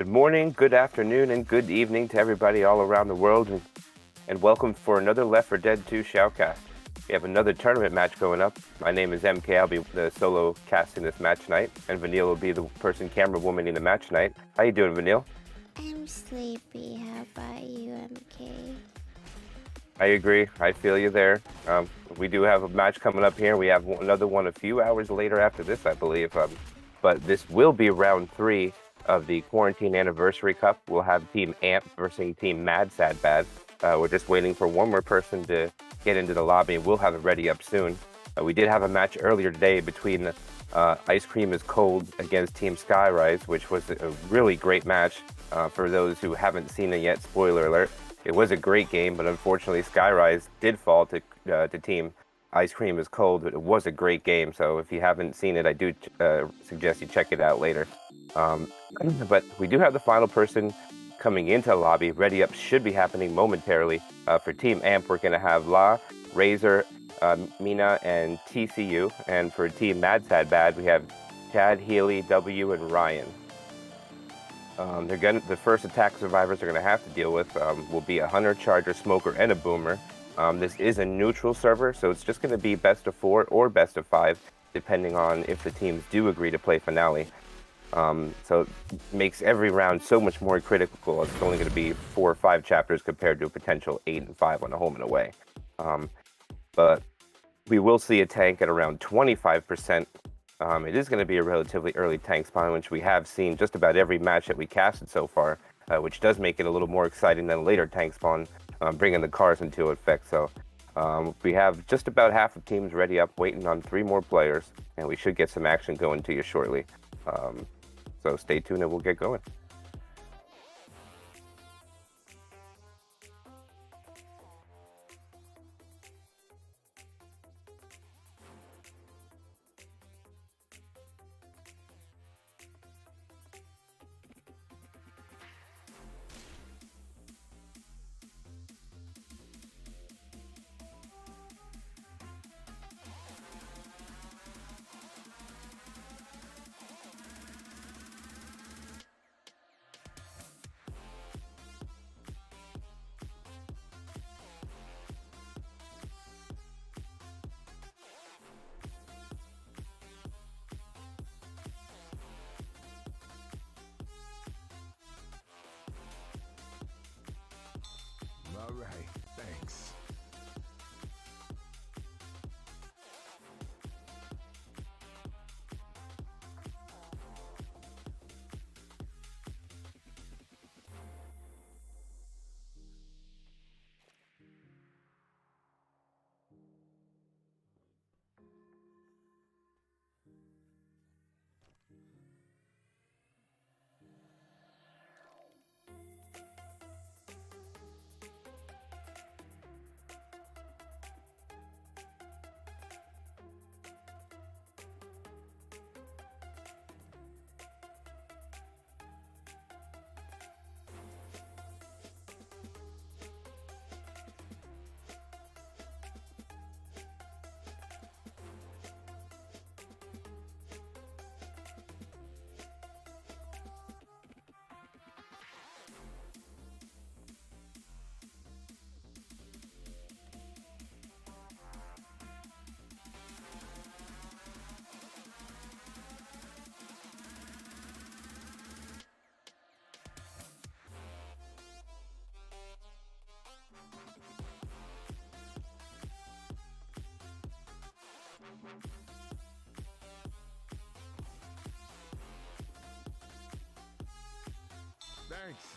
Good morning, good afternoon, and good evening to everybody all around the world, and welcome for another Left 4 Dead 2 shoutcast. We have another tournament match going up. My name is MK. I'll be the solo casting this match tonight, and Vanille will be the person camera womaning the match tonight. How you doing, Vanille? I'm sleepy. How about you, MK? I agree. I feel you there. We do have a match coming up here. We have another one a few hours later after this, I believe. But this will be round 3 of the Quarantine Anniversary Cup. We'll have Team AMP versus Team MadSadBad. We're just waiting for one more person to get into the lobby. We'll have it ready up soon. We did have a match earlier today between Ice Cream is Cold against Team Skyrise, which was a really great match. For those who haven't seen it yet, spoiler alert. It was a great game, but unfortunately Skyrise did fall to Team Ice Cream is Cold, but it was a great game. So if you haven't seen it, I do suggest you check it out later. But we do have the final person coming into the lobby. Ready up should be happening momentarily. For Team AMP, we're going to have La, Razor, Mina, and TCU. And for Team MadSadBad, we have Chad, Healy, W, and Ryan. The first attack survivors they're going to have to deal with will be a Hunter, Charger, Smoker, and a Boomer. This is a neutral server, so it's just going to be best of 4 or best of 5, depending on if the teams do agree to play finale. So it makes every round so much more critical. It's only going to be 4 or 5 chapters compared to a potential 8 and 5 on a home and away. But we will see a tank at around 25%. It is going to be a relatively early tank spawn, which we have seen just about every match that we casted so far, which does make it a little more exciting than a later tank spawn, bringing the cars into effect. So we have just about half of teams ready up, waiting on 3 more players, and we should get some action going to you shortly. So stay tuned and we'll get going. All right, thanks. Thanks.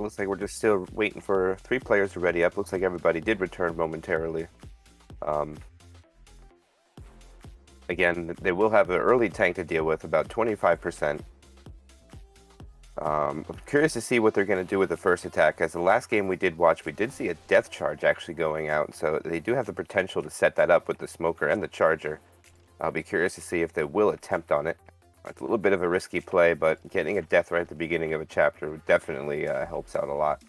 Looks like we're just still waiting for 3 players to ready up. Looks like everybody did return momentarily. Again, they will have an early tank to deal with, about 25%. I'm curious to see what they're going to do with the first attack. As the last game we did watch, we did see a death charge actually going out, so they do have the potential to set that up with the smoker and the charger. I'll be curious to see if they will attempt on it. It's a little bit of a risky play, but getting a death right at the beginning of a chapter definitely helps out a lot.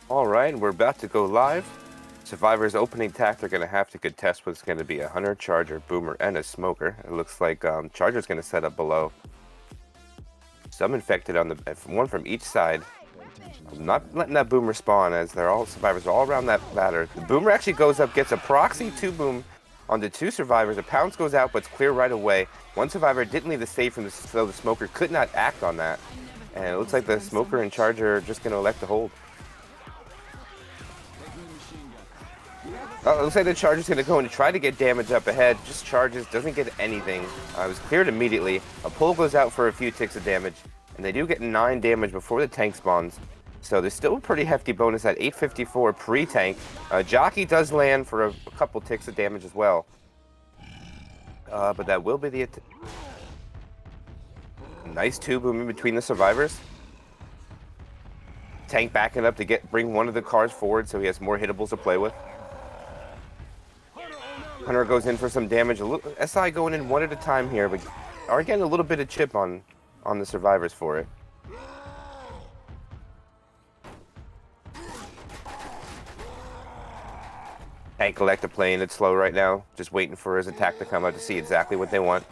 All right, we're about to go live. Survivor's opening attack, they're going to have to contest what's going to be a hunter, charger, boomer, and a smoker. It looks like charger's going to set up below. Some infected on the one from each side. I'm not letting that boomer spawn, as they're all survivors all around that ladder. The boomer actually goes up, gets a proxy 2-boom onto 2 survivors. A pounce goes out, but it's clear right away. One survivor didn't leave the save from so the smoker could not act on that. And it looks like the smoker and charger are just going to elect to hold. It looks like the charger's going to go and try to get damage up ahead. Just charges, doesn't get anything. It was cleared immediately. A pull goes out for a few ticks of damage. And they do get 9 damage before the tank spawns. So there's still a pretty hefty bonus at 854 pre-tank. Jockey does land for a couple ticks of damage as well. But that will be the... Nice 2-boom in between the survivors. Tank backing up to bring one of the cars forward so he has more hittables to play with. Hunter goes in for some damage. SI going in one at a time here, but are getting a little bit of chip on the survivors for it. Tank Collector playing it slow right now, just waiting for his attack to come out to see exactly what they want.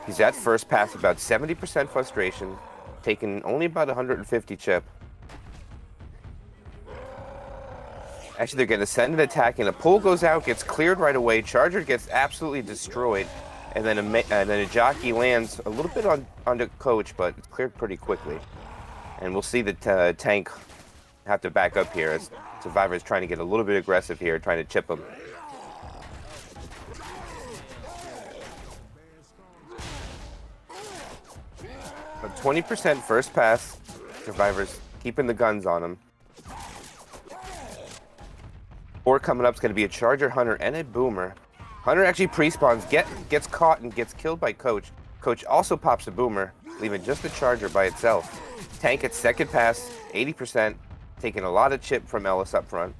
He's at first pass about 70% frustration, taking only about 150 chip. Actually, they're going to send an attack, and a pull goes out, gets cleared right away. Charger gets absolutely destroyed, and then a jockey lands a little bit on the coach, but it's cleared pretty quickly. And we'll see the tank have to back up here as Survivor's trying to get a little bit aggressive here, trying to chip him. But 20% first pass. Survivor's keeping the guns on him. Or coming up is going to be a charger, hunter, and a boomer. Hunter actually pre-spawns, gets caught and gets killed by Coach. Coach also pops a boomer, leaving just the charger by itself. Tank at second pass, 80%, taking a lot of chip from Ellis up front.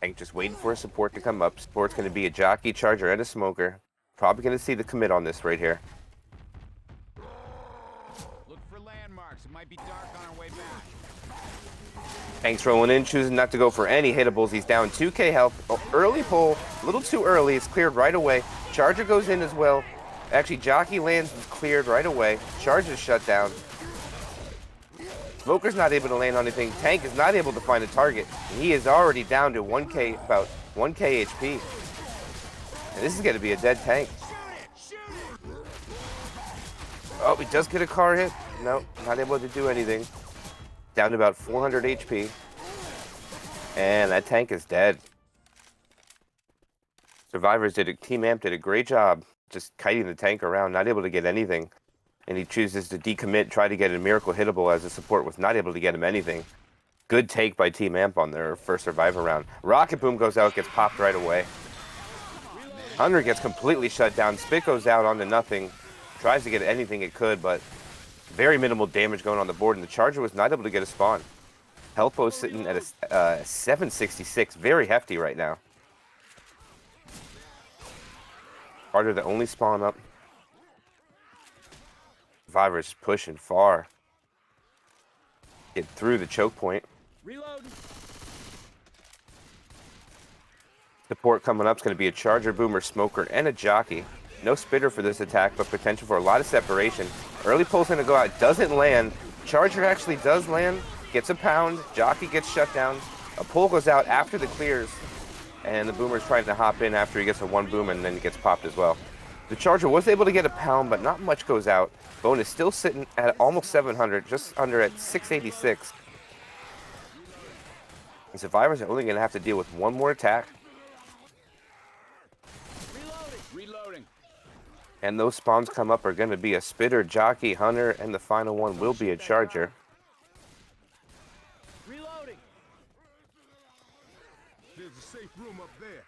Tank just waiting for a support to come up. Support's going to be a jockey, charger, and a smoker. Probably going to see the commit on this right here. It might be dark on our way back. Tank's rolling in, choosing not to go for any hittables. He's down 2k health. Oh, early pull, a little too early. It's cleared right away. Charger goes in as well. Actually, jockey lands is cleared right away. Charger's shut down. Smoker's not able to land on anything. Tank is not able to find a target. And he is already down to 1k, about 1k HP. And this is going to be a dead tank. Oh, he does get a car hit. No, not able to do anything. Down to about 400 HP. And that tank is dead. Survivors Team Amp did a great job just kiting the tank around, not able to get anything. And he chooses to decommit, try to get a miracle hittable as a support was not able to get him anything. Good take by Team Amp on their first Survivor round. Rocket Boom goes out, gets popped right away. Hunter gets completely shut down. Spit goes out onto nothing. Tries to get anything it could, but very minimal damage going on the board, and the Charger was not able to get a spawn. Health post sitting at a 766, very hefty right now. Carter the only spawn up. Survivors pushing far. Get through the choke point. Reload. Support coming up is going to be a Charger, Boomer, Smoker, and a Jockey. No spitter for this attack, but potential for a lot of separation. Early pull's going to go out. Doesn't land. Charger actually does land. Gets a pound. Jockey gets shut down. A pull goes out after the clears. And the Boomer's trying to hop in after he gets a one boom and then gets popped as well. The Charger was able to get a pound, but not much goes out. Bone is still sitting at almost 700, just under at 686. And Survivors are only going to have to deal with one more attack. Reloading. And those spawns come up are going to be a Spitter, Jockey, Hunter, and the final one will be a Charger. Reloading. There's a safe room up there.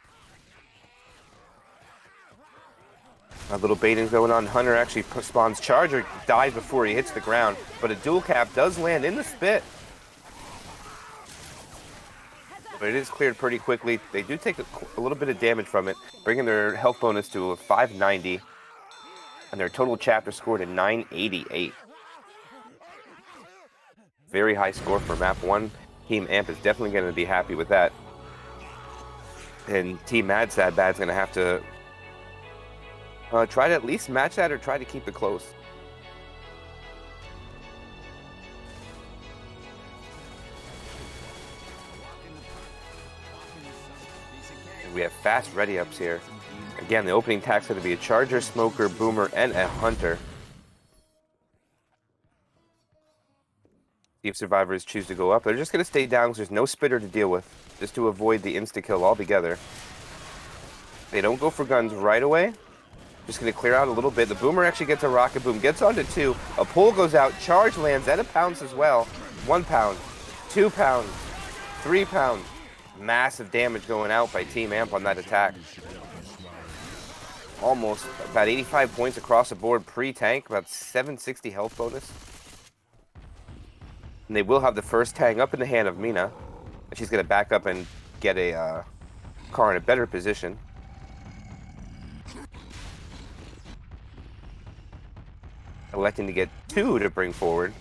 A little baiting going on. Hunter actually spawns Charger, dies before he hits the ground, but a dual cap does land in the spit. But it is cleared pretty quickly. They do take a little bit of damage from it, bringing their health bonus to a 590, and their total chapter score to 988. Very high score for map 1. Team Amp is definitely going to be happy with that. And Team MadSadBad's going to have to try to at least match that or try to keep it close. And we have fast ready ups here. Again, the opening attack's going to be a Charger, Smoker, Boomer, and a Hunter. See if Survivors choose to go up. They're just going to stay down because there's no spitter to deal with, just to avoid the insta-kill altogether. They don't go for guns right away. Just going to clear out a little bit. The Boomer actually gets a Rocket Boom, gets onto 2. A pull goes out. Charge lands and a pounce as well. 1 pound, 2 pounds, 3 pounds. Massive damage going out by Team Amp on that attack. Almost about 85 points across the board pre-tank, about 760 health bonus. And they will have the first tang up in the hand of Mina. And she's going to back up and get a car in a better position. Electing to get 2 to bring forward.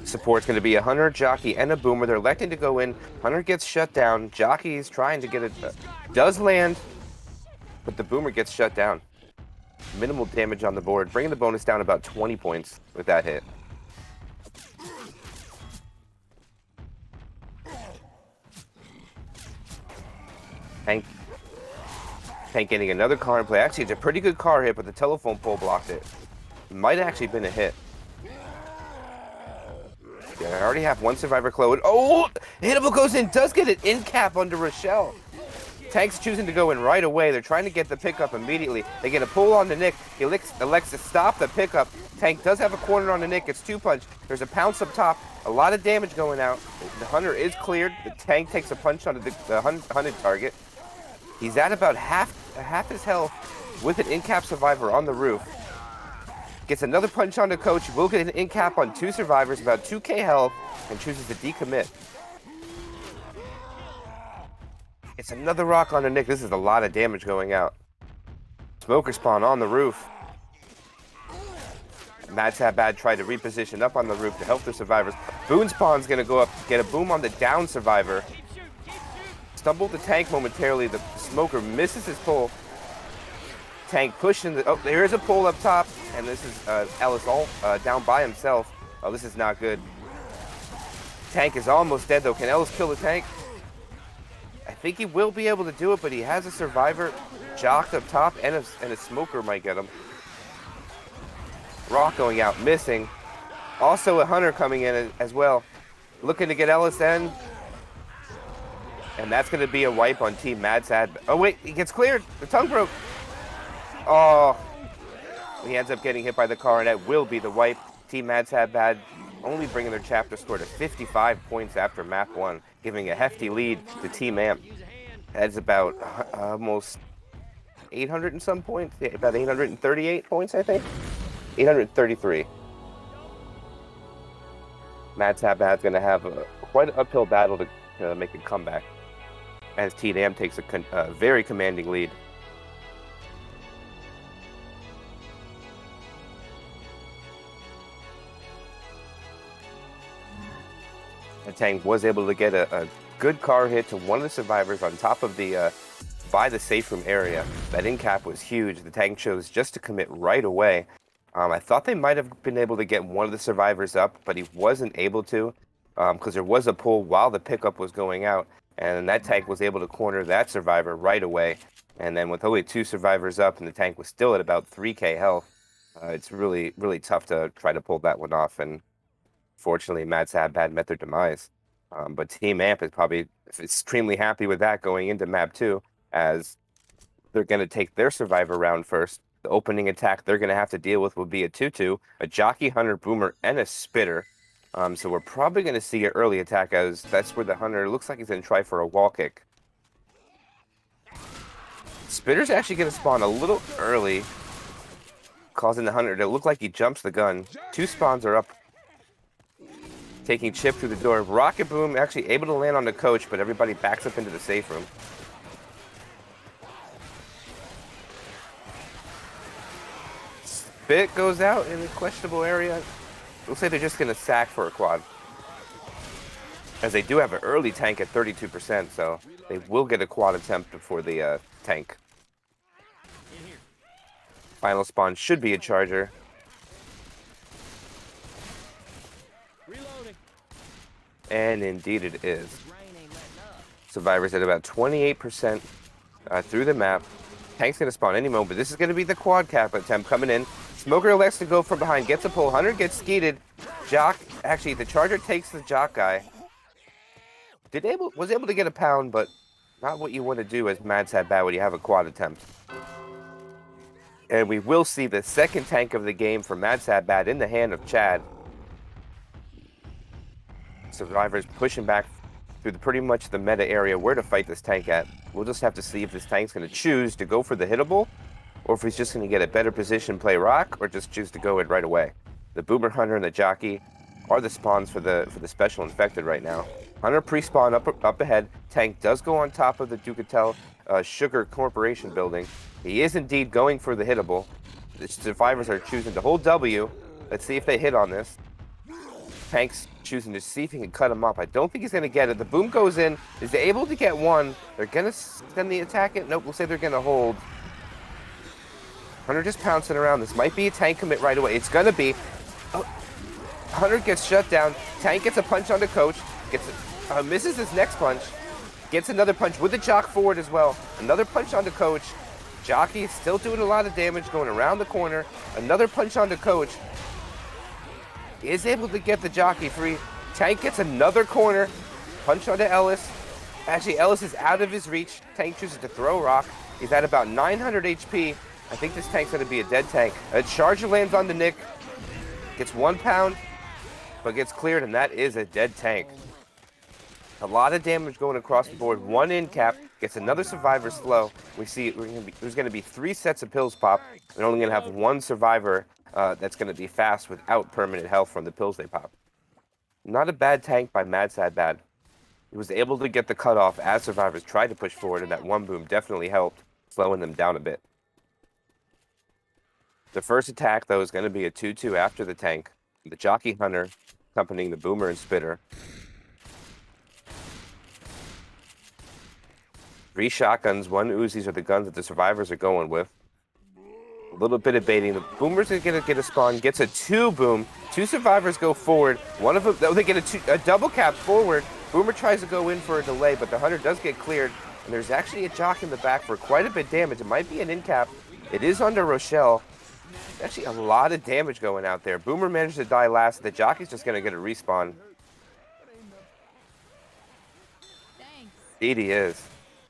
Support's going to be a Hunter, Jockey, and a Boomer. They're electing to go in. Hunter gets shut down. Jockey's trying to get it. Does land, but the Boomer gets shut down. Minimal damage on the board, bringing the bonus down about 20 points with that hit. Tank getting another car in play. Actually, it's a pretty good car hit, but the telephone pole blocked it. Might have actually been a hit. Yeah, I already have one Survivor clone. Oh! Hittable goes in, does get an in cap under Rochelle. Tank's choosing to go in right away. They're trying to get the pickup immediately. They get a pull on the Nick. He elects to stop the pickup. Tank does have a corner on the Nick. It's 2-punch. There's a pounce up top. A lot of damage going out. The Hunter is cleared. The Tank takes a punch on the hunted target. He's at about half his health with an in-cap Survivor on the roof. Gets another punch on the coach. Will get an in-cap on 2 Survivors, about 2k health, and chooses to decommit. It's another rock on the Nick. This is a lot of damage going out. Smoker spawn on the roof. MadSadBad tried to reposition up on the roof to help the Survivors. Boone spawn's going to go up, get a boom on the down Survivor. Stumbled the Tank momentarily. The Smoker misses his pull. Tank pushing the... Oh, there's a pull up top. And this is Ellis all down by himself. Oh, this is not good. Tank is almost dead, though. Can Ellis kill the tank? I think he will be able to do it, but he has a survivor jocked up top, and a smoker might get him. Rock going out, missing. Also a hunter coming in as well. Looking to get Ellis in. And that's going to be a wipe on Team MadSad. Oh, wait, he gets cleared. The tongue broke. Oh, he ends up getting hit by the car, and that will be the wipe. Team MadSadBad only bringing their chapter score to 55 points after map 1, giving a hefty lead to Team Amp. That's about almost 800 and some points. Yeah, about 838 points, I think. 833. MadSadBad's going to have quite an uphill battle to make a comeback, as Team Amp takes a very commanding lead. The tank was able to get a good car hit to one of the survivors on top of the by the safe room area. That in cap was huge. The tank chose just to commit right away. I thought they might have been able to get one of the survivors up, but he wasn't able to because there was a pull while the pickup was going out, and that tank was able to corner that survivor right away. And then with only 2 survivors up and the tank was still at about 3k health, it's really, really tough to try to pull that one off. And fortunately, MadSadBad met their demise. But Team Amp is probably extremely happy with that going into map 2, as they're going to take their survivor round first. The opening attack they're going to have to deal with will be a 2-2, a jockey, hunter, boomer, and a spitter. So we're probably going to see an early attack, as that's where the hunter looks like he's going to try for a wall kick. Spitter's actually going to spawn a little early, causing the hunter to look like he jumps the gun. 2 spawns are up, taking chip through the door. Rocket Boom actually able to land on the coach, but everybody backs up into the safe room. Spit goes out in a questionable area. Looks like they're just going to sack for a quad, as they do have an early tank at 32%, so they will get a quad attempt before the tank. Final spawn should be a charger. And indeed it is. Survivors at about 28% through the map. Tank's going to spawn any moment, but this is going to be the quad cap attempt coming in. Smoker elects to go from behind, gets a pull. Hunter gets skeeted. Jock, actually, the charger takes the jock guy. Was able to get a pound, but not what you want to do as MadSadBad when you have a quad attempt. And we will see the second tank of the game for MadSadBad in the hand of Chad. Survivors pushing back through pretty much the meta area where to fight this tank at. We'll just have to see if this tank's going to choose to go for the hittable, or if he's just going to get a better position, play rock, or just choose to go in right away. The Boomer, Hunter, and the Jockey are the spawns for the special infected right now. Hunter pre-spawn up ahead. Tank does go on top of the Ducatel Sugar Corporation building. He is indeed going for the hittable. The survivors are choosing to hold W. Let's see if they hit on this. Tank's choosing to see if he can cut him off. I don't think he's going to get it. The boom goes in. Is they able to get one? They're going to send the attack it. Nope, we'll say they're going to hold. Hunter just pouncing around. This might be a tank commit right away. It's going to be. Oh, Hunter gets shut down. Tank gets a punch on the coach. Misses his next punch. Gets another punch with the jock forward as well. Another punch on the coach. Jockey still doing a lot of damage going around the corner. Another punch on the coach. Is able to get the jockey free. Tank gets another corner. Punch onto Ellis. Actually, Ellis is out of his reach. Tank chooses to throw rock. He's at about 900 HP. I think this tank's going to be a dead tank. A charger lands on the Nick. Gets 1 pound, but gets cleared, and that is a dead tank. A lot of damage going across the board. 1 in cap. Gets another survivor slow. We see there's going to be 3 sets of pills pop. They're only going to have 1 survivor that's going to be fast without permanent health from the pills they pop. Not a bad tank by MadSadBad. He was able to get the cutoff as survivors tried to push forward, and that 1 boom definitely helped, slowing them down a bit. The first attack, though, is going to be a 2-2 after the tank. The Jockey Hunter accompanying the Boomer and Spitter. 3 shotguns, 1 Uzis are the guns that the survivors are going with. A little bit of baiting. The Boomer's going to get a spawn, gets a 2 boom Two survivors go forward. One of them, oh, they get a double cap forward. Boomer tries to go in for a delay, but the hunter does get cleared. And there's actually a jock in the back for quite a bit of damage. It might be an in cap. It is under Rochelle. Actually, a lot of damage going out there. Boomer managed to die last. The jockey's just going to get a respawn. Indeed he is.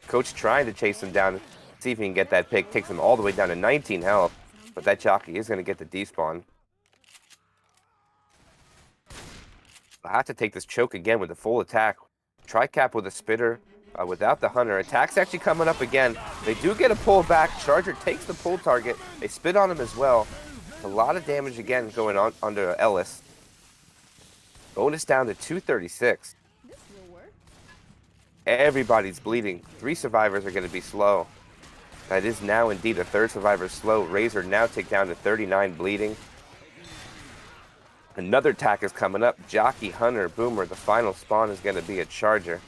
Coach trying to chase him down, see if he can get that pick. Takes him all the way down to 19 health. But that jockey is going to get the despawn. I have to take this choke again with a full attack. Tri-cap with a spitter without the hunter. Attack's actually coming up again. They do get a pull back. Charger takes the pull target. They spit on him as well. A lot of damage again going on under Ellis. Bonus down to 236. Everybody's bleeding. 3 survivors are going to be slow. That is now indeed a 3rd survivor slow. Razor now take down to 39 bleeding. Another attack is coming up. Jockey, Hunter, Boomer. The final spawn is going to be a Charger.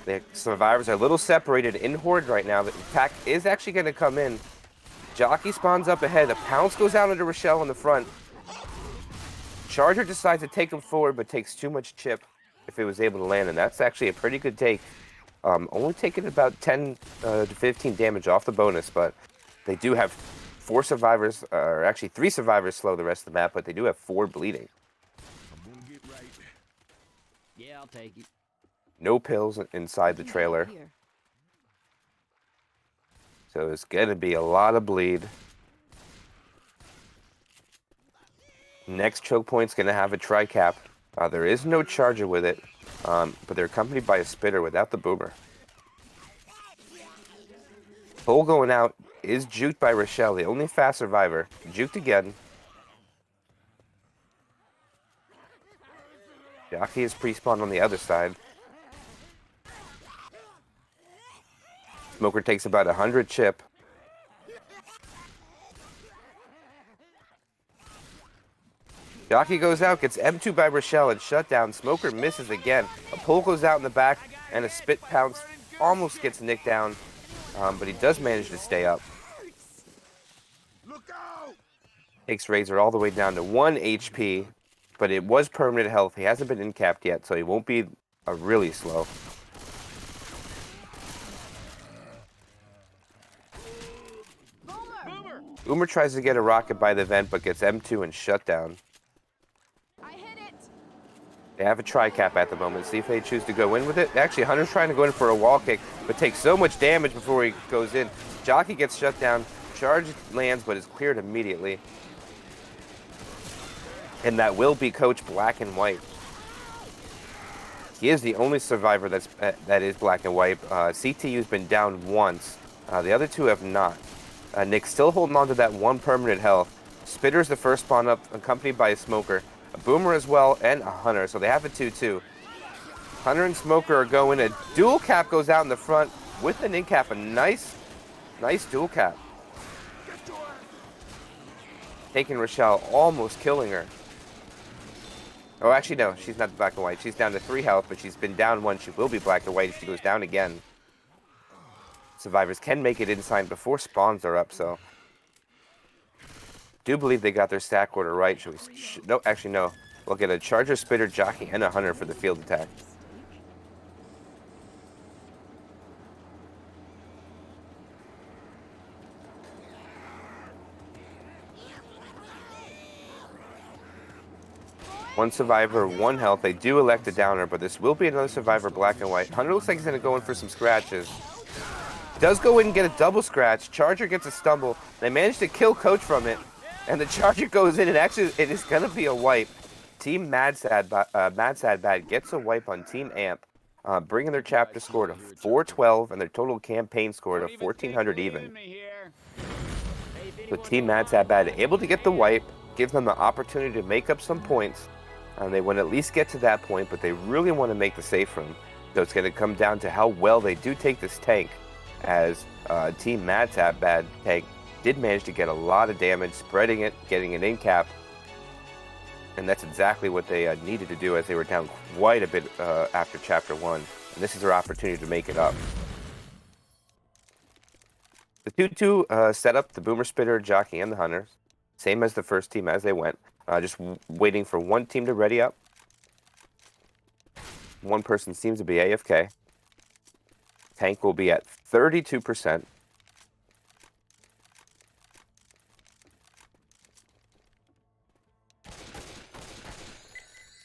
The survivors are a little separated in Horde right now. The attack is actually going to come in. Jockey spawns up ahead. A pounce goes out into Rochelle in the front. Charger decides to take him forward, but takes too much chip if it was able to land. And that's actually a pretty good take. Only taking about 10 to 15 damage off the bonus, but they do have 4 survivors, or actually 3 survivors slow the rest of the map, but they do have 4 bleeding. I'm gonna get right. Yeah, I'll take it. No pills inside the trailer. So it's going to be a lot of bleed. Next choke point's going to have a tri-cap. There is no Charger with it, but they're accompanied by a spitter without the Boomer. Pull going out is juked by Rochelle, the only fast survivor. Juked again. Jockey is pre-spawned on the other side. Smoker takes about 100 chip. Jockey goes out, gets M2 by Rochelle and shut down. Smoker misses again. A pull goes out in the back, and a spit pounce almost gets nicked down, but he does manage to stay up. Look out! Takes Razor all the way down to 1 HP, but it was permanent health. He hasn't been in-capped yet, so he won't be really slow. Boomer tries to get a rocket by the vent, but gets M2 and shut down. They have a tri-cap at the moment. See if they choose to go in with it. Actually, Hunter's trying to go in for a wall kick, but takes so much damage before he goes in. Jockey gets shut down. Charge lands, but is cleared immediately. And that will be Coach Black and White. He is the only survivor that is black and white. CTU's been down once. The other 2 have not. Nick's still holding on to that 1 permanent health. Spitter's the first spawn up, accompanied by a Smoker. A Boomer as well, and a Hunter, so they have a 2-2. Hunter and Smoker are going. A dual cap goes out in the front with an in cap. A nice dual cap. Taking Rochelle, almost killing her. Oh, actually, no, she's not black and white. She's down to 3 health, but she's been down 1. She will be black and white if she goes down again. Survivors can make it inside before spawns are up, so. Do believe they got their stack order right. Should we? No, actually, no. We'll get a Charger, Spitter, Jockey, and a Hunter for the field attack. One survivor, 1 health. They do elect a downer, but this will be another survivor, black and white. Hunter looks like he's going to go in for some scratches. Does go in and get a double scratch. Charger gets a stumble. They manage to kill Coach from it. And the Charger goes in, and actually, it is going to be a wipe. Team MadSadBad gets a wipe on Team Amp, bringing their chapter score to 412 and their total campaign score to 1,400 even. So Team MadSadBad able to get the wipe, gives them the opportunity to make up some points. They want to at least get to that point, but they really want to make the safe room. So it's going to come down to how well they do take this tank, as Team MadSadBad tank did manage to get a lot of damage, spreading it, getting an in cap, and that's exactly what they needed to do, as they were down quite a bit after Chapter 1, and this is their opportunity to make it up. The 2-2 set up the Boomer, Spitter, Jockey, and the Hunters, same as the first team as they went. Just waiting for one team to ready up. One person seems to be AFK. Tank will be at 32%.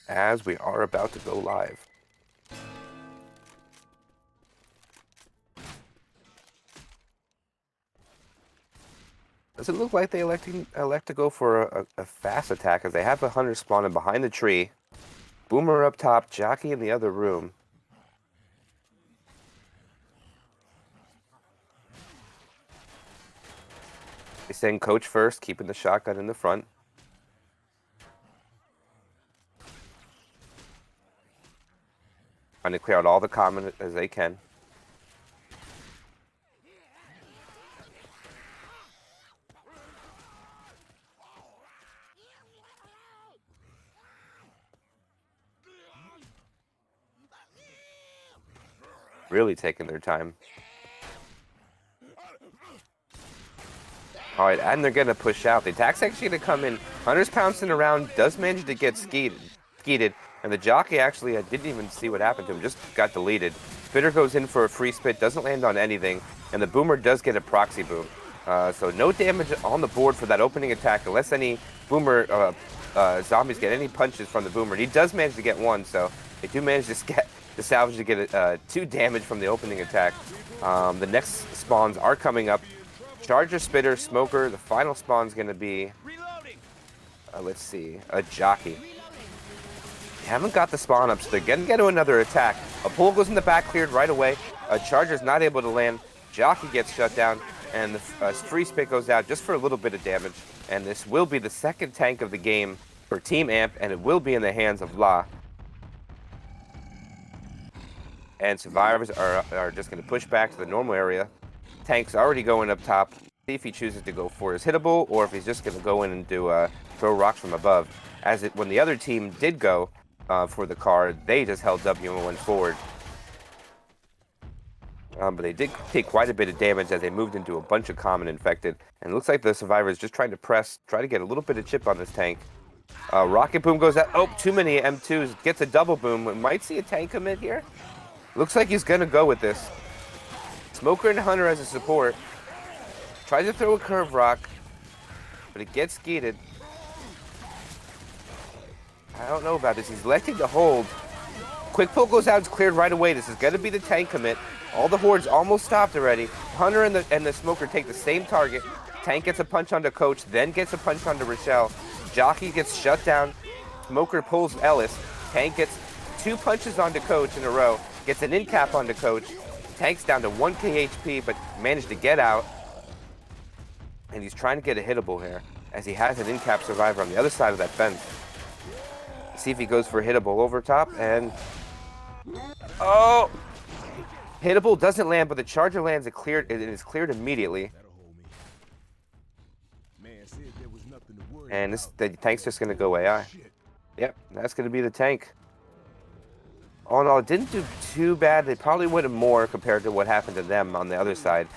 As we are about to go live. Does it look like they elect to go for a fast attack as they have a hunter spawning behind the tree? Boomer up top, Jockey in the other room. They send Coach first, keeping the shotgun in the front. Trying to clear out all the common as they can. Really taking their time. All right, and they're going to push out. The attack's actually going to come in. Hunter's pouncing around, does manage to get skeeted, and the Jockey actually didn't even see what happened to him, just got deleted. Spitter goes in for a free spit, doesn't land on anything, and the Boomer does get a proxy boom. So no damage on the board for that opening attack, unless any Boomer zombies get any punches from the Boomer. And he does manage to get one, so they do manage to salvage to get 2 damage from the opening attack. The next spawns are coming up. Charger, Spitter, Smoker. The final spawn's going to be, let's see, a Jockey. They haven't got the spawn up, so they're going to get to another attack. A pull goes in the back, cleared right away. A Charger's not able to land. Jockey gets shut down, and the free spit goes out just for a little bit of damage. And this will be the second tank of the game for Team Amp, and it will be in the hands of La. And survivors are just going to push back to the normal area. Tank's already going up top. See if he chooses to go for his hittable, or if he's just going to go in and do throw rocks from above. When the other team did go for the card, they just held W and went forward. But they did take quite a bit of damage as they moved into a bunch of common infected. And it looks like the survivors just trying to try to get a little bit of chip on this tank. Rocket boom goes out. Oh, too many M2s. Gets a double boom. We might see a tank commit here. Looks like he's going to go with this. Smoker and Hunter as a support. Tries to throw a curve rock, but it gets skeeted. I don't know about this. He's electing to hold. Quick pull goes out. It's cleared right away. This is going to be the tank commit. All the hordes almost stopped already. Hunter and the Smoker take the same target. Tank gets a punch onto Coach, then gets a punch onto Rochelle. Jockey gets shut down. Smoker pulls Ellis. Tank gets 2 punches onto Coach in a row. Gets an in cap onto Coach. Tank's down to 1k HP, but managed to get out. And he's trying to get a hittable here, as he has an in cap survivor on the other side of that fence. See if he goes for a hittable over top, and oh! Hittable doesn't land, but the Charger lands. It is cleared immediately. And the tank's just going to go AI. Yep, that's going to be the tank. All in all, it didn't do too bad. They probably would have more compared to what happened to them on the other side.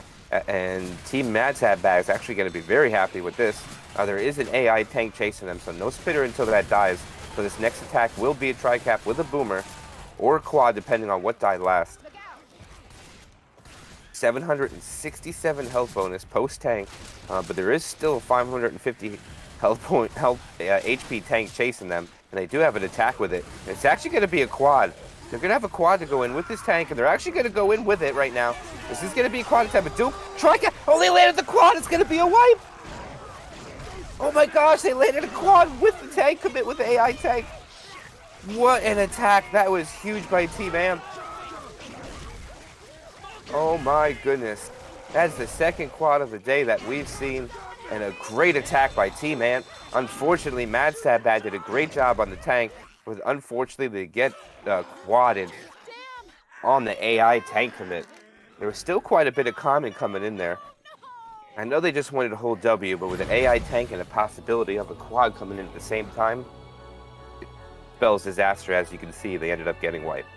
And Team MadSadBad is actually going to be very happy with this. There is an AI tank chasing them, so no Spitter until that dies. So this next attack will be a tri-cap with a Boomer or a quad, depending on what died last. 767 health bonus post-tank, but there is still 550 HP tank chasing them, and they do have an attack with it. And it's actually going to be a quad. They're going to have a quad to go in with this tank, and they're actually going to go in with it right now. This is going to be a quad attack, but Duke, tri-cap, oh, they landed the quad. It's going to be a wipe. Oh my gosh, they landed a quad with the tank commit with the AI tank. What an attack. That was huge by Team Amp. Oh my goodness. That's the second quad of the day that we've seen, and a great attack by Team Amp. Unfortunately, MadSadBad did a great job on the tank, but unfortunately they get quadded on the AI tank commit. There was still quite a bit of common coming in there. I know they just wanted to hold W, but with an AI tank and a possibility of a quad coming in at the same time, it spells disaster. As you can see, they ended up getting wiped.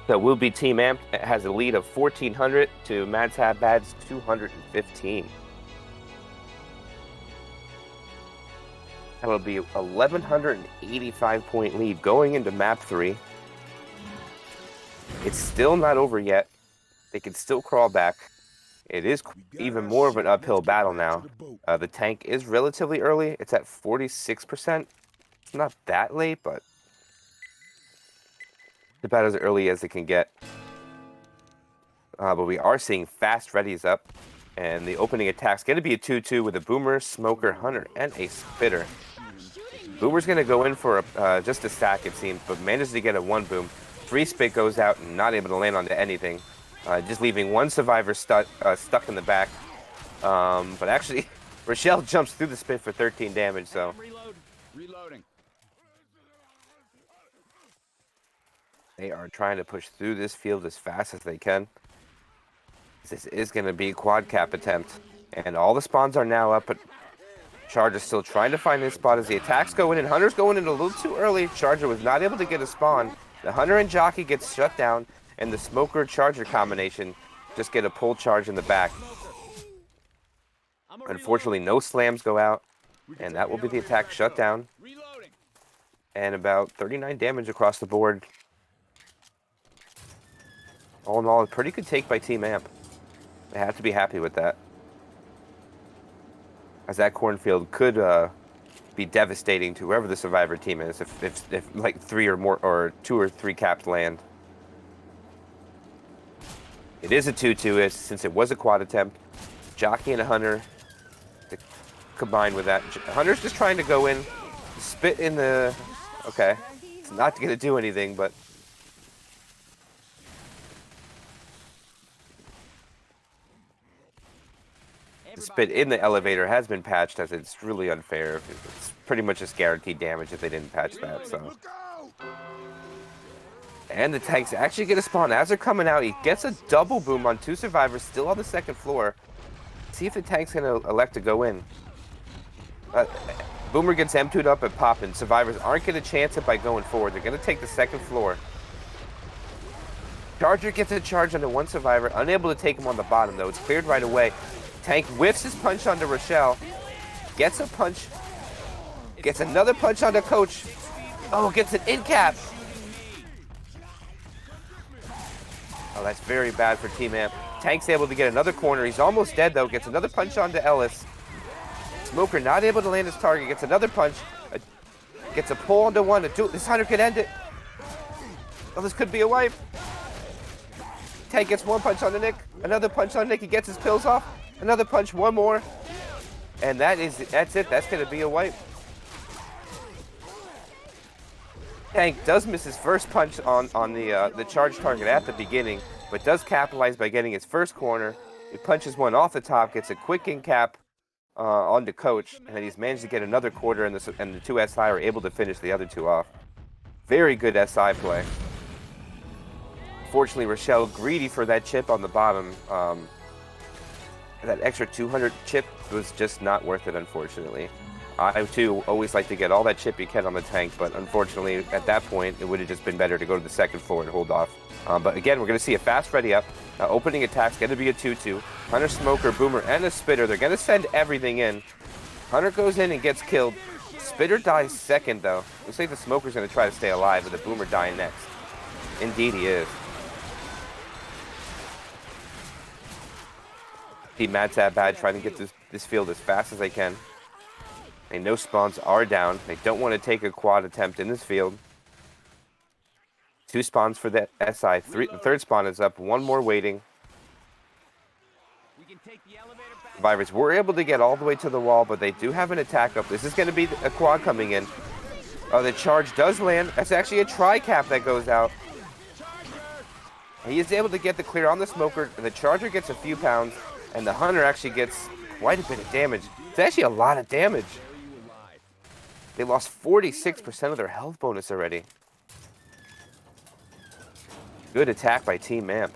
So will be Team Amp. It has a lead of 1,400 to MadSadBad's 215. That'll be 1,185 point lead going into map 3. It's still not over yet. They can still crawl back. It is even more of an uphill battle now. The tank is relatively early. It's at 46%. It's not that late, but it's about as early as it can get. But we are seeing fast readies up. And the opening attack's going to be a 2-2 with a Boomer, Smoker, Hunter, and a Spitter. Boomer's going to go in for just a stack, it seems, but manages to get a 1 boom. 3 spit goes out and not able to land onto anything. Just leaving 1 survivor stuck in the back. But actually, Rochelle jumps through the spit for 13 damage, so. Reloading. They are trying to push through this field as fast as they can. This is going to be a quad cap attempt. And all the spawns are now up, but Charger's still trying to find his spot as the attacks go in, and Hunter's going in a little too early. Charger was not able to get a spawn. The Hunter and Jockey gets shut down, and the Smoker-Charger combination just get a pull charge in the back. Unfortunately, no slams go out, and that will be the attack shut down. And about 39 damage across the board. All in all, a pretty good take by Team Amp. They have to be happy with that, as that cornfield could be devastating to whoever the survivor team is if like 3 or more or 2 or 3 caps land. It is a 2-2 since it was a quad attempt. Jockey and a Hunter to combine with that. Hunter's just trying to go in, spit in the. Okay, it's not going to do anything, but. The spit in the elevator has been patched, as it's really unfair. It's pretty much just guaranteed damage if they didn't patch that, so. And the tanks actually get a spawn as they're coming out. He gets a double boom on 2 survivors still on the 2nd floor. See if the tank's going to elect to go in. Boomer gets M2'd up and popping. Survivors aren't going to chance it by going forward. They're going to take the 2nd floor. Charger gets a charge onto 1 survivor, unable to take him on the bottom, though. It's cleared right away. Tank whiffs his punch onto Rochelle, gets a punch, gets another punch onto Coach. Oh, gets an in cap. Oh, that's very bad for Team Amp. Tank's able to get another corner. He's almost dead, though. Gets another punch onto Ellis. Smoker not able to land his target. Gets another punch. Gets a pull onto 1. This Hunter could end it. Oh, this could be a wipe. Tank gets 1 punch onto Nick. Another punch on Nick. He gets his pills off. Another punch, 1 more, and that's it. That's going to be a wipe. Tank does miss his first punch on the charge target at the beginning, but does capitalize by getting his first corner. He punches 1 off the top, gets a quick in cap onto Coach, and then he's managed to get another quarter, and the 2 SI are able to finish the other 2 off. Very good SI play. Fortunately, Rochelle greedy for that chip on the bottom. That extra 200 chip was just not worth it, unfortunately. I, too, always like to get all that chip you can on the tank, but unfortunately, at that point, it would have just been better to go to the 2nd floor and hold off. But again, we're going to see a fast ready up. Opening attack's going to be a 2-2. Hunter, Smoker, Boomer, and a Spitter. They're going to send everything in. Hunter goes in and gets killed. Spitter dies 2nd, though. Looks like the Smoker's going to try to stay alive, with the Boomer dying next. Indeed, he is. Team MadSadBad trying to get this field as fast as they can. And no spawns are down. They don't want to take a quad attempt in this field. 2 spawns for the SI. The 3rd spawn is up. 1 more waiting. Survivors were able to get all the way to the wall, but they do have an attack up. This is going to be a quad coming in. The charge does land. That's actually a tri-cap that goes out. He is able to get the clear on the Smoker, and the Charger gets a few pounds. And the Hunter actually gets quite a bit of damage. It's actually a lot of damage. They lost 46% of their health bonus already. Good attack by Team Amp.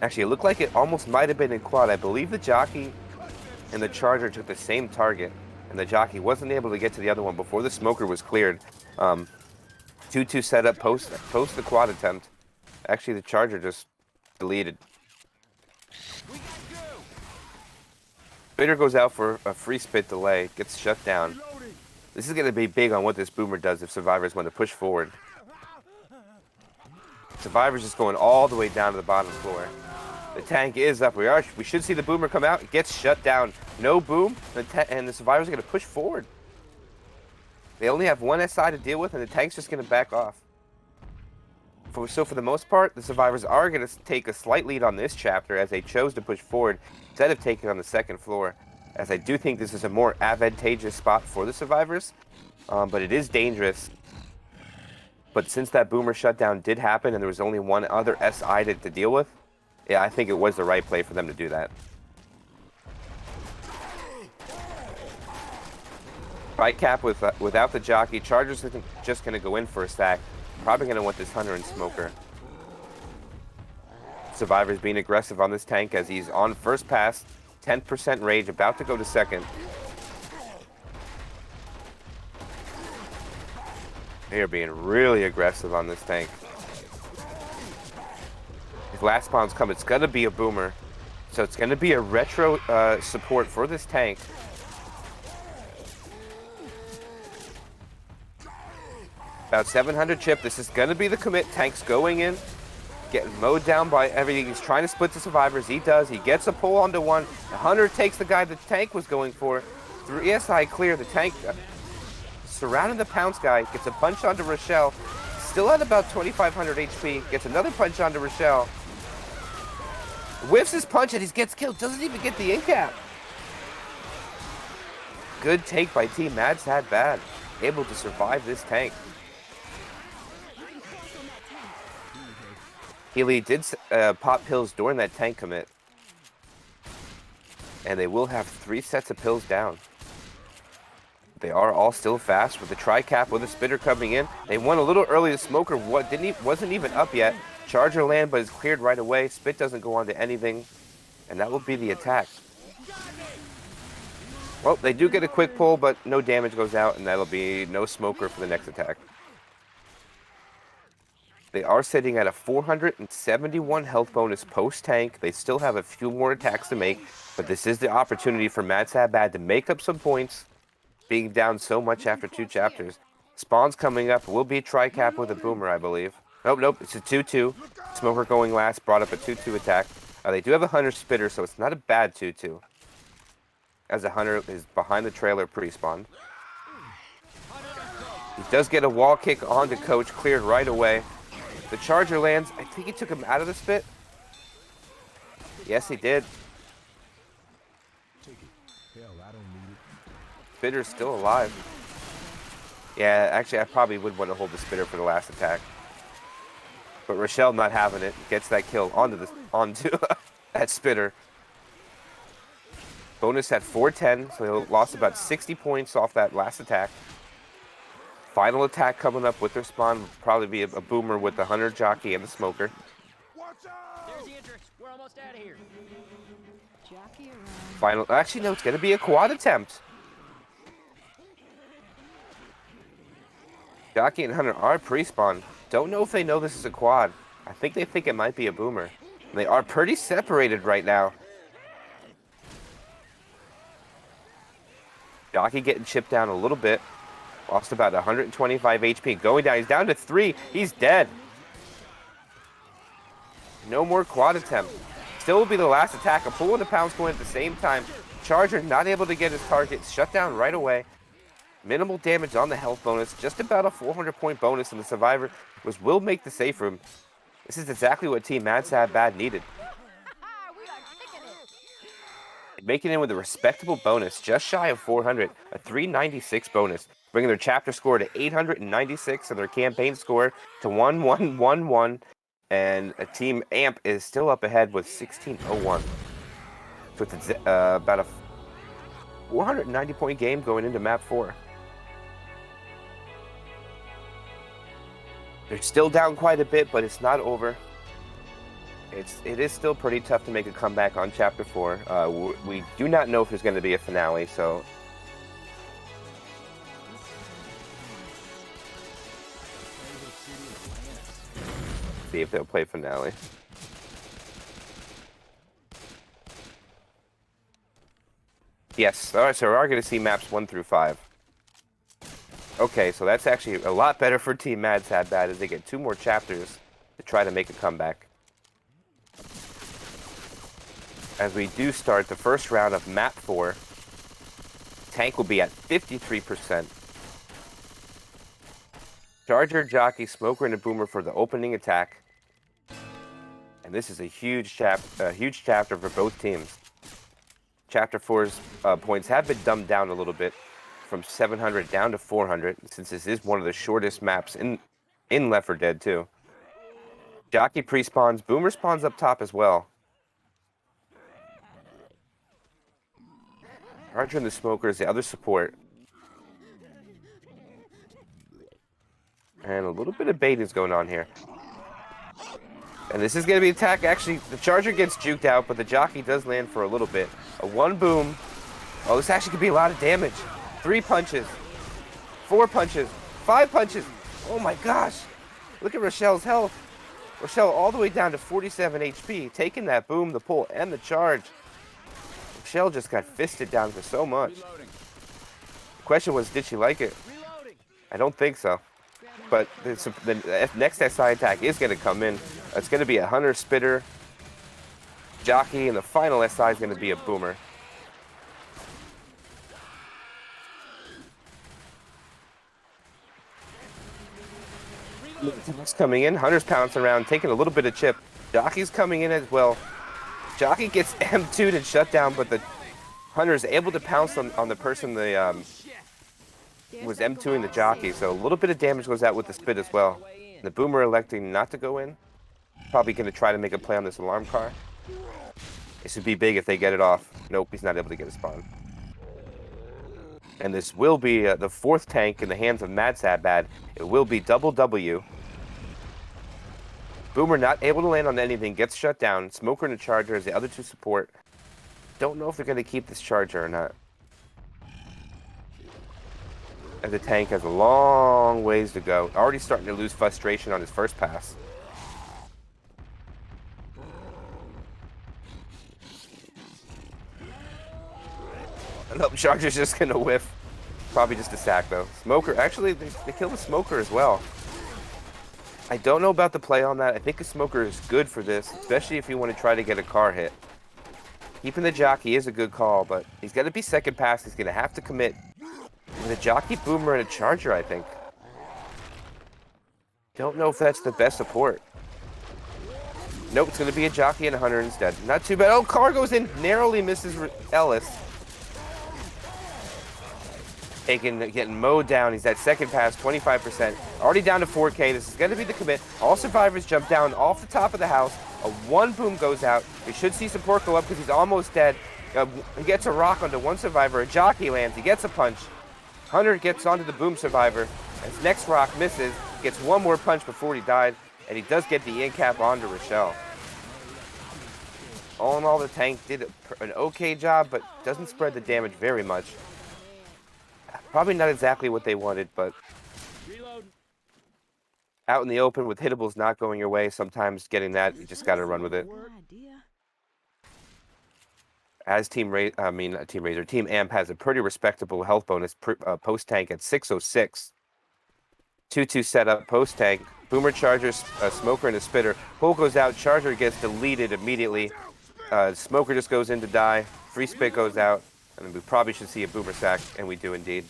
Actually, it looked like it almost might have been in quad. I believe the Jockey and the Charger took the same target, and the Jockey wasn't able to get to the other one before the Smoker was cleared. 2-2 setup post the quad attempt. Actually, the Charger just deleted. Spitter goes out for a free spit delay, gets shut down. Reloading. This is going to be big on what this boomer does if survivors want to push forward. Survivors just going all the way down to the bottom floor. The tank is up. We should see the boomer come out. It gets shut down. No boom, and the survivors are going to push forward. They only have one SI to deal with, and the tank's just going to back off. So for the most part, the survivors are going to take a slight lead on this chapter as they chose to push forward instead of taking on the second floor, as I do think this is a more advantageous spot for the survivors, but it is dangerous. But since that boomer shutdown did happen and there was only one other SI to deal with, yeah, I think it was the right play for them to do that. Right cap without the jockey. Chargers are just going to go in for a stack. Probably going to want this Hunter and Smoker. Survivors being aggressive on this tank as he's on first pass. 10% rage, about to go to second. They are being really aggressive on this tank. His last spawn's come. It's going to be a boomer. So it's going to be a retro support for this tank. About 700 chip. This is going to be the commit. Tank's going in. Getting mowed down by everything. He's trying to split the survivors. He does. He gets a pull onto one. The Hunter takes the guy the tank was going for. 3 SI clear. The tank surrounding the pounce guy. Gets a punch onto Rochelle. Still at about 2,500 HP. Gets another punch onto Rochelle. Whiffs his punch and he gets killed. Doesn't even get the in-cap. Good take by Team MadSadBad. Able to survive this tank. Healy did pop pills during that tank commit. And they will have 3 sets of pills down. They are all still fast with the tri-cap with a spitter coming in. They won a little early. The Smoker wasn't even up yet. Charger land, but is cleared right away. Spit doesn't go on to anything. And that will be the attack. Well, they do get a quick pull, but no damage goes out, and that'll be no Smoker for the next attack. They are sitting at a 471 health bonus post-tank. They still have a few more attacks to make, but this is the opportunity for MadSadBad to make up some points, being down so much after 2 chapters. Spawns coming up. Will be tri-cap with a boomer, I believe. Nope, it's a 2-2. Smoker going last, brought up a 2-2 attack. They do have a Hunter Spitter, so it's not a bad 2-2. As a Hunter is behind the trailer pre-spawned. He does get a wall kick onto Coach, cleared right away. The Charger lands. I think he took him out of the spit. Yes, he did. Take it. Hell, I don't need it. Spitter's still alive. Yeah, actually, I probably would want to hold the Spitter for the last attack. But Rochelle not having it. Gets that kill onto that Spitter. Bonus at 410, so he lost about 60 points off that last attack. Final attack coming up with their spawn will probably be a boomer with the Hunter jockey and the Smoker. Watch out! There's the entrance. We're almost out of here. Jockey around. Final, actually no, it's going to be a quad attempt. Jockey and Hunter are pre-spawn. Don't know if they know this is a quad. I think they think it might be a boomer. They are pretty separated right now. Jockey getting chipped down a little bit. Lost about 125 HP. Going down. He's down to 3. He's dead. No more quad attempt. Still will be the last attack. A pull and a pounce going at the same time. Charger not able to get his target. Shut down right away. Minimal damage on the health bonus. Just about a 400-point bonus, and the survivor will make the safe room. This is exactly what Team MadSadBad needed. Making in with a respectable bonus, just shy of 400, a 396 bonus, bringing their chapter score to 896 and their campaign score to 1111, and a Team Amp is still up ahead with 1601. So it's about a 490-point game going into map 4. They're still down quite a bit, but it's not over. It is still pretty tough to make a comeback on Chapter 4. We do not know if there's going to be a finale, so... See if they'll play finale. Yes. All right, so we are going to see maps 1 through 5. Okay, so that's actually a lot better for Team MadSadBad as they get 2 more chapters to try to make a comeback. As we do start the first round of map 4, tank will be at 53%. Charger, Jockey, Smoker, and a Boomer for the opening attack. And this is a huge chapter for both teams. Chapter 4's points have been dumbed down a little bit, from 700 down to 400, since this is one of the shortest maps in Left 4 Dead 2. Jockey pre-spawns, Boomer spawns up top as well. Charger and the Smoker is the other support. And a little bit of bait is going on here. And this is going to be attack. Actually, the Charger gets juked out, but the Jockey does land for a little bit. A 1 boom. Oh, this actually could be a lot of damage. 3 punches. 4 punches. 5 punches. Oh my gosh. Look at Rochelle's health. Rochelle all the way down to 47 HP. Taking that boom, the pull, and the charge. Rochelle just got fisted down for so much. The question was, did she like it? I don't think so. But the next SI attack is going to come in. It's going to be a Hunter, Spitter, Jockey, and the final SI is going to be a Boomer. It's coming in. Hunter's pouncing around, taking a little bit of chip. Jockey's coming in as well. Jockey gets M2'd and shut down, but the Hunter is able to pounce on the person was M2ing the Jockey, so a little bit of damage goes out with the Spit as well. The Boomer electing not to go in. Probably going to try to make a play on this alarm car. This would be big if they get it off. Nope, he's not able to get a spawn. And this will be the 4th tank in the hands of MadSadBad. It will be double W. Boomer not able to land on anything, gets shut down. Smoker and a Charger as the other 2 support. Don't know if they're going to keep this Charger or not. As the tank has a long ways to go. Already starting to lose frustration on his first pass. Nope, Charger's just going to whiff. Probably just a sack, though. Smoker, actually, they killed the Smoker as well. I don't know about the play on that. I think a Smoker is good for this, especially if you want to try to get a car hit. Keeping the Jockey is a good call, but he's going to be second pass. He's going to have to commit with a Jockey, Boomer, and a Charger, I think. Don't know if that's the best support. Nope, it's going to be a Jockey and a Hunter instead. Not too bad. Oh, car goes in, narrowly misses Ellis. Getting mowed down. He's at second pass, 25%. Already down to 4K. This is going to be the commit. All survivors jump down off the top of the house. A 1 boom goes out. We should see support go up because he's almost dead. He gets a rock onto 1 survivor. A Jockey lands. He gets a punch. Hunter gets onto the boom survivor. His next rock misses. Gets 1 more punch before he died. And he does get the in-cap onto Rochelle. All in all, the tank did an okay job, but doesn't spread the damage very much. Probably not exactly what they wanted, but out in the open with hittables not going your way, sometimes getting that, you just got to run with it. As Team Amp has a pretty respectable health bonus post-tank at 606. 2-2 setup, post-tank. Boomer chargers, Smoker and a Spitter. Pull goes out, Charger gets deleted immediately. Smoker just goes in to die. Free Spit goes out. And we probably should see a Boomer sack, and we do indeed.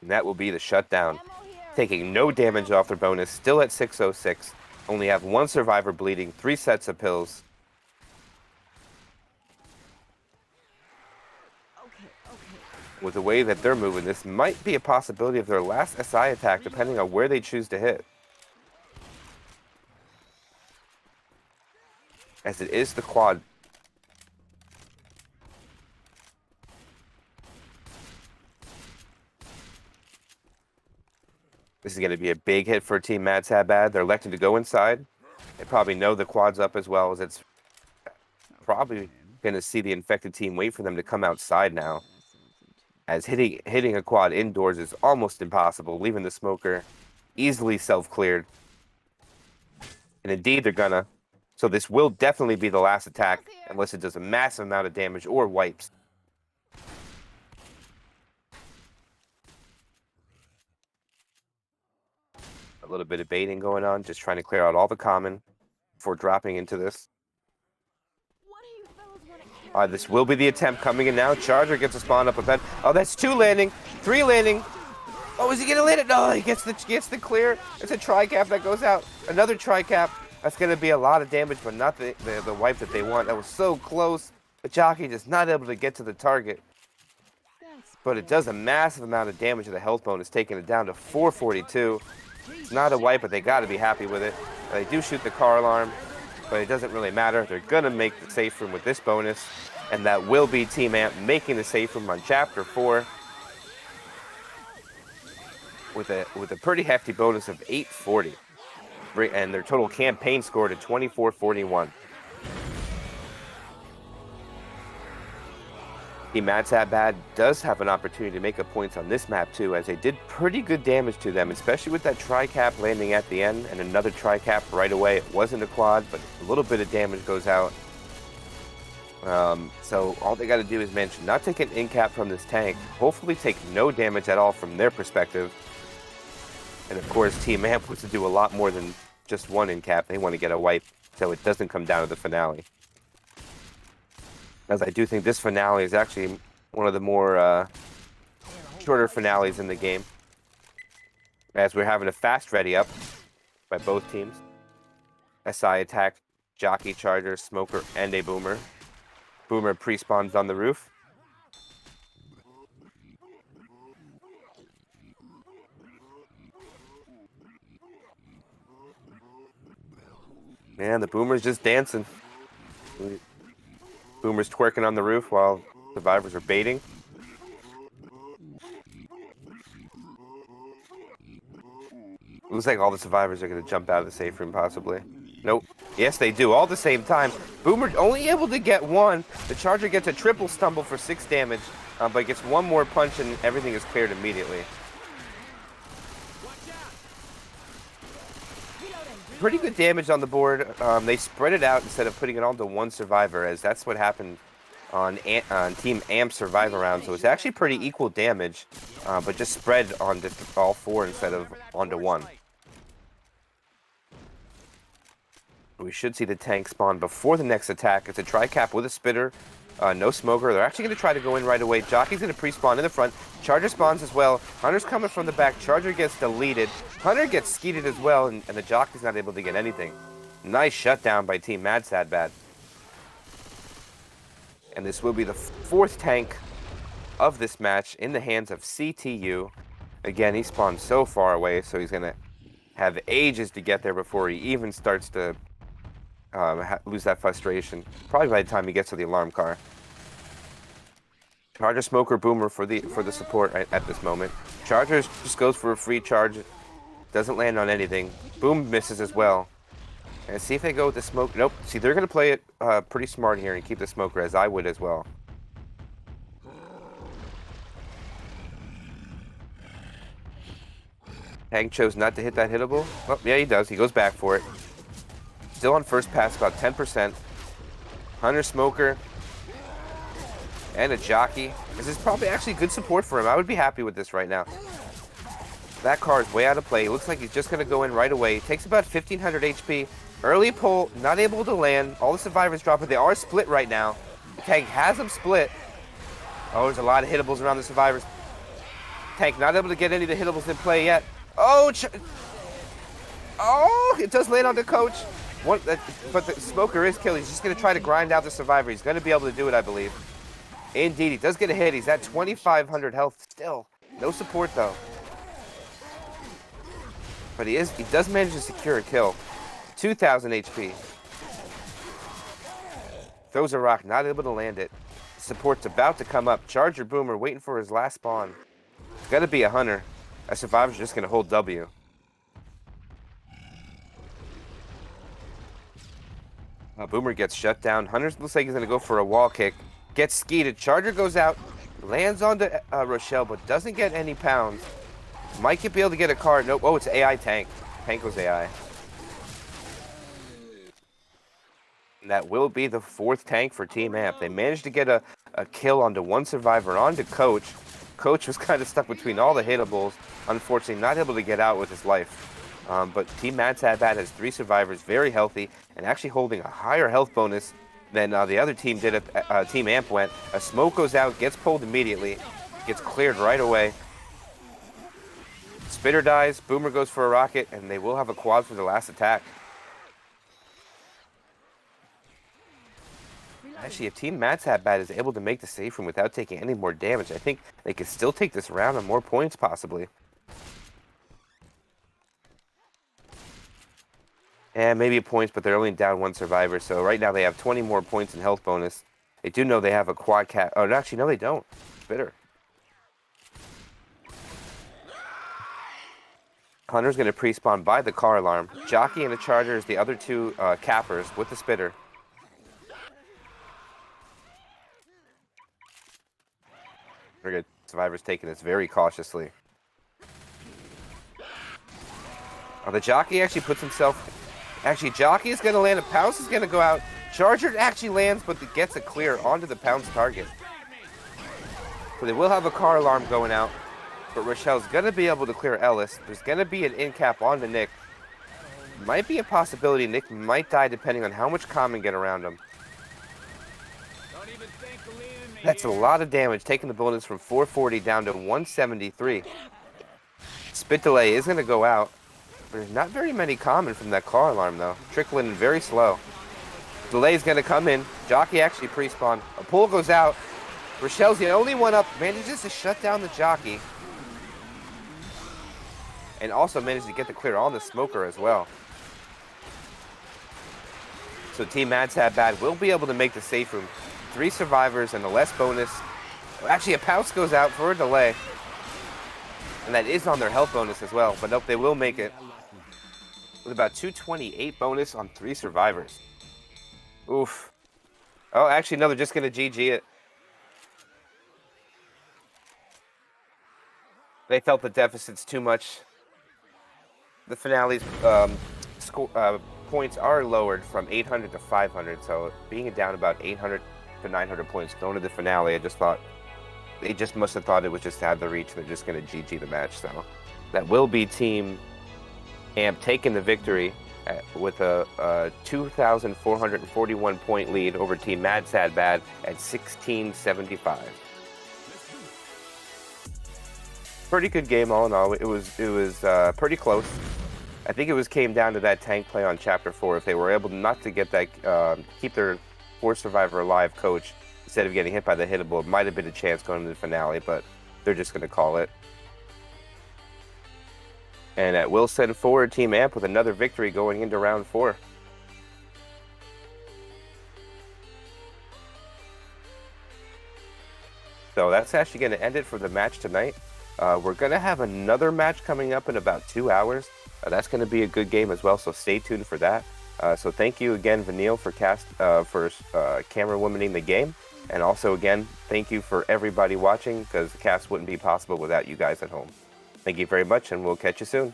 And that will be the shutdown. Taking no damage off their bonus, still at 606. Only have 1 survivor bleeding, 3 sets of pills. With the way that they're moving, this might be a possibility of their last SI attack, depending on where they choose to hit. As it is the quad. This is going to be a big hit for Team MadSadBad. They're electing to go inside. They probably know the quad's up as well, as it's probably going to see the infected team wait for them to come outside now. As hitting a quad indoors is almost impossible, leaving the Smoker easily self-cleared. And indeed, they're gonna. So this will definitely be the last attack unless it does a massive amount of damage or wipes. A little bit of baiting going on, just trying to clear out all the common before dropping into this. This will be the attempt coming in now. Charger gets a spawn up event. Oh, that's 2 landing, 3 landing. Oh, is he gonna land it? No, he gets the clear. It's a tri-cap that goes out. Another tri-cap. That's gonna be a lot of damage, but not the wipe that they want. That was so close. The jockey just not able to get to the target. But it does a massive amount of damage to the health bonus, taking it down to 442. It's not a wipe, but they got to be happy with it. They do shoot the car alarm, but it doesn't really matter. They're going to make the safe room with this bonus, and that will be Team Amp making the safe room on Chapter 4 with a pretty hefty bonus of 840, and their total campaign score to 2441. Team MadSadBad does have an opportunity to make up points on this map too, as they did pretty good damage to them, especially with that tri-cap landing at the end and another tri-cap right away. It wasn't a quad, but a little bit of damage goes out. So all they got to do is manage to not take an in-cap from this tank, hopefully take no damage at all from their perspective. And of course, Team Amp wants to do a lot more than just one in-cap. They want to get a wipe, so it doesn't come down to the finale. As I do think this finale is actually one of the more shorter finales in the game. As we're having a fast ready up by both teams. SI attack, Jockey, Charger, Smoker, and a Boomer. Boomer pre-spawns on the roof. Man, the Boomer's just dancing. Boomer's twerking on the roof while survivors are baiting. Looks like all the survivors are going to jump out of the safe room, possibly. Nope. Yes, they do, all at the same time. Boomer only able to get one. The Charger gets a triple stumble for 6 damage, but gets one more punch and everything is cleared immediately. Pretty good damage on the board. They spread it out instead of putting it onto one survivor, as that's what happened on Team Amp Survivor round. So it's actually pretty equal damage, but just spread onto all 4 instead of onto 1. We should see the tank spawn before the next attack. It's a tri-cap with a spitter. No smoker. They're actually going to try to go in right away. Jockey's going to pre-spawn in the front. Charger spawns as well. Hunter's coming from the back. Charger gets deleted. Hunter gets skeeted as well, and the Jockey's not able to get anything. Nice shutdown by Team MadSadBad. And this will be the 4th tank of this match in the hands of CTU. Again, he spawned so far away, so he's going to have ages to get there before he even starts to lose that frustration. Probably by the time he gets to the alarm car. Charger, Smoker, Boomer for the support at this moment. Charger just goes for a free charge. Doesn't land on anything. Boom misses as well. And see if they go with the smoke. Nope. See, they're going to play it pretty smart here and keep the Smoker, as I would as well. Tank chose not to hit that hittable. Oh, yeah, he does. He goes back for it. Still on first pass, about 10%. Hunter, Smoker, and a Jockey. This is probably actually good support for him. I would be happy with this right now. That car is way out of play. It looks like he's just going to go in right away. Takes about 1,500 HP. Early pull, not able to land. All the survivors drop it. They are split right now. The tank has them split. Oh, there's a lot of hittables around the survivors. Tank not able to get any of the hittables in play yet. Oh, it does land on the coach. But the Smoker is killed. He's just going to try to grind out the survivor. He's going to be able to do it, I believe. Indeed, he does get a hit. He's at 2,500 health still. No support, though. But he does manage to secure a kill. 2,000 HP. Throws a rock, not able to land it. Support's about to come up. Charger, Boomer waiting for his last spawn. It's got to be a Hunter. A survivor's just going to hold W. Boomer gets shut down. Hunter looks like he's going to go for a wall kick. Gets skeeted. Charger goes out. Lands onto Rochelle, but doesn't get any pounds. Might be able to get a card. Nope. Oh, it's AI tank. Tank was AI. That will be the 4th tank for Team Amp. They managed to get a kill onto one survivor, onto Coach. Coach was kind of stuck between all the hitables, unfortunately not able to get out with his life. But Team MadSadBad has 3 survivors, very healthy, and actually holding a higher health bonus than the other team did at Team Amp went. A smoke goes out, gets pulled immediately, gets cleared right away. Spitter dies, Boomer goes for a rocket, and they will have a quad for the last attack. Actually, if Team MadSadBad is able to make the safe room without taking any more damage, I think they could still take this round on more points, possibly. And maybe points, but they're only down 1 survivor, so right now they have 20 more points in health bonus. They do know they have a quad cat. Oh, actually, no, they don't. Bitter. Hunter's going to pre-spawn by the car alarm. Jockey and the Charger is the other 2 cappers with the spitter. Very good. Survivor's taking this very cautiously. Oh, the Jockey actually puts himself... Actually, Jockey is going to land, and Pounce is going to go out. Charger actually lands, but it gets a clear onto the Pounce target. So they will have a car alarm going out. But Rochelle's going to be able to clear Ellis. There's going to be an in cap onto Nick. Might be a possibility Nick might die depending on how much common get around him. Don't even think of leaving me That's a here. lot of damage, taking the bonus from 440 down to 173. Spit delay is going to go out. There's not very many common from that car alarm, though. Trickling in very slow. Delay is going to come in. Jockey actually pre-spawn. A pull goes out. Rochelle's the only one up. Manages to shut down the Jockey. And also managed to get the clear on the Smoker as well. So Team MadSadBad will be able to make the safe room. 3 survivors and a less bonus. Actually, a Pounce goes out for a delay. And that is on their health bonus as well. But nope, they will make it. With about 228 bonus on 3 survivors. Oof. Oh, actually, no, they're just going to GG it. They felt the deficit's too much. The finale's points are lowered from 800 to 500, so being down about 800 to 900 points going to the finale, I just thought they just must have thought it was just out of the reach. They're just going to GG the match. So that will be Team Amp taking the victory with a 2,441 point lead over Team MadSadBad at 1675. Pretty good game all in all. It was pretty close. I think it came down to that tank play on Chapter 4. If they were able not to get that, keep their 4 survivor alive coach instead of getting hit by the hittable, it might have been a chance going to the finale, but they're just going to call it. And it will send forward Team Amp with another victory going into round 4. So that's actually going to end it for the match tonight. We're going to have another match coming up in about 2 hours. That's going to be a good game as well, so stay tuned for that. So thank you again, Vanille, for camera womaning the game. And also, again, thank you for everybody watching, because the cast wouldn't be possible without you guys at home. Thank you very much, and we'll catch you soon.